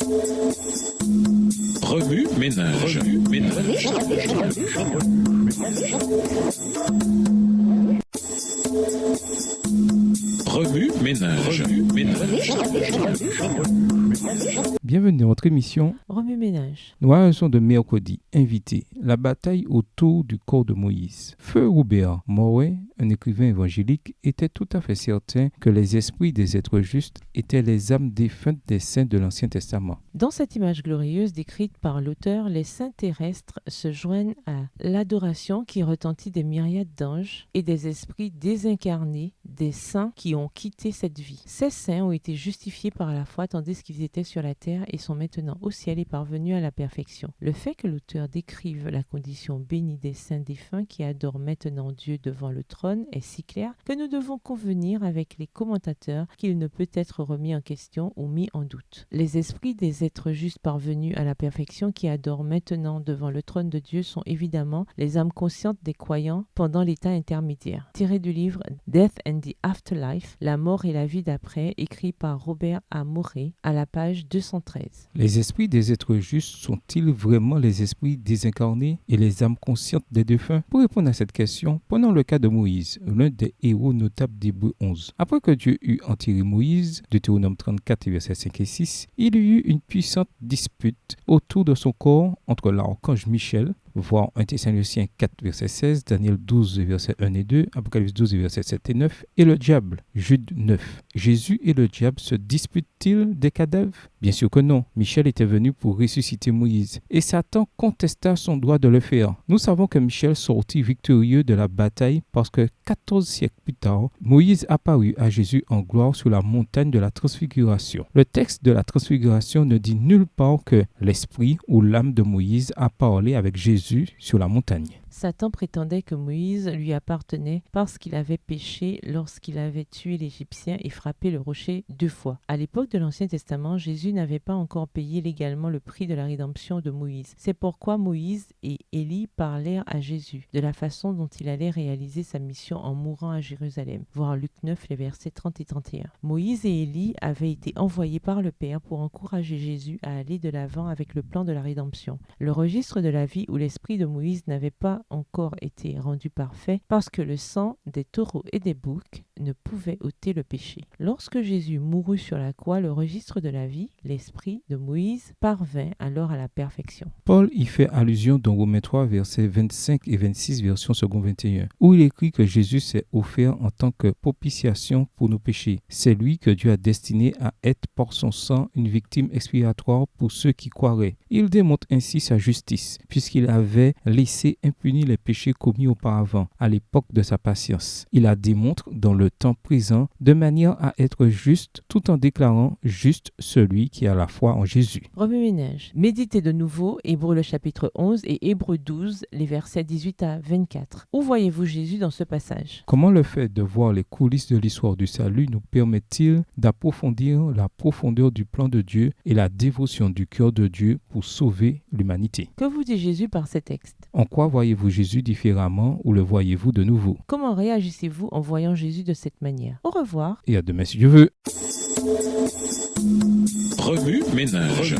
Remue ménage. Remue ménage. Bienvenue dans votre émission Remue ménage. Nous avons de mercredi invité la bataille autour du corps de Moïse. Feu Robert Morey, un écrivain évangélique, était tout à fait certain que les esprits des êtres justes étaient les âmes défuntes des saints de l'Ancien Testament. Dans cette image glorieuse décrite par l'auteur, les saints terrestres se joignent à l'adoration qui retentit des myriades d'anges et des esprits désincarnés, des saints qui ont quitté cette vie. Ces saints ont été justifiés par la foi tandis qu'ils étaient sur la terre et sont maintenant au ciel et parvenus à la perfection. Le fait que l'auteur décrive la condition bénie des saints défunts qui adorent maintenant Dieu devant le trône est si clair que nous devons convenir avec les commentateurs qu'il ne peut être remis en question ou mis en doute. Les esprits des êtres justes parvenus à la perfection qui adorent maintenant devant le trône de Dieu sont évidemment les âmes conscientes des croyants pendant l'état intermédiaire. Tiré du livre Death and the Afterlife, la mort et la vie d'après, écrit par Robert A. Morey à la page 213. Les esprits des êtres justes sont-ils vraiment les esprits désincarnés et les âmes conscientes des défunts? Pour répondre à cette question, prenons le cas de Moïse, l'un des héros notables d'Hébreux 11. Après que Dieu eut enterré Moïse, Deutéronome 34, versets 5 et 6, il y eut une puissante dispute autour de son corps entre l'archange Michel, voir 1 Thessaloniciens 4, verset 16, Daniel 12, verset 1 et 2, Apocalypse 12, verset 7 et 9, et le diable, Jude 9. Jésus et le diable se disputent-ils des cadavres? Bien sûr que non. Michel était venu pour ressusciter Moïse, et Satan contesta son droit de le faire. Nous savons que Michel sortit victorieux de la bataille parce que 14 siècles plus tard, Moïse apparut à Jésus en gloire sur la montagne de la transfiguration. Le texte de la transfiguration ne dit nulle part que l'esprit ou l'âme de Moïse a parlé avec Jésus sur la montagne. Satan prétendait que Moïse lui appartenait parce qu'il avait péché lorsqu'il avait tué l'Égyptien et frappé le rocher 2 fois. À l'époque de l'Ancien Testament, Jésus n'avait pas encore payé légalement le prix de la rédemption de Moïse. C'est pourquoi Moïse et Élie parlèrent à Jésus de la façon dont il allait réaliser sa mission en mourant à Jérusalem. Voir Luc 9, les versets 30 et 31. Moïse et Élie avaient été envoyés par le Père pour encourager Jésus à aller de l'avant avec le plan de la rédemption. Le registre de la vie où l'esprit de Moïse n'avait pas encore été rendu parfait parce que le sang des taureaux et des boucs ne pouvait ôter le péché. Lorsque Jésus mourut sur la croix, le registre de la vie, l'esprit de Moïse, parvint alors à la perfection. Paul y fait allusion dans Romains 3, versets 25 et 26, version second 21, où il écrit que Jésus s'est offert en tant que propitiation pour nos péchés. C'est lui que Dieu a destiné à être par son sang une victime expiatoire pour ceux qui croiraient. Il démontre ainsi sa justice, puisqu'il avait laissé impunis les péchés commis auparavant, à l'époque de sa patience. Il la démontre dans le temps présent de manière à être juste tout en déclarant juste celui qui a la foi en Jésus. Remue ménage. Méditez de nouveau Hébreux le chapitre 11 et Hébreux 12, les versets 18 à 24. Où voyez-vous Jésus dans ce passage? Comment le fait de voir les coulisses de l'histoire du salut nous permet-il d'approfondir la profondeur du plan de Dieu et la dévotion du cœur de Dieu pour sauver l'humanité? Que vous dit Jésus par ces textes? En quoi voyez-vous Jésus différemment ou le voyez-vous de nouveau? Comment réagissez-vous en voyant Jésus de cette manière? Au revoir. Et à demain si Dieu veut. Remue ménage.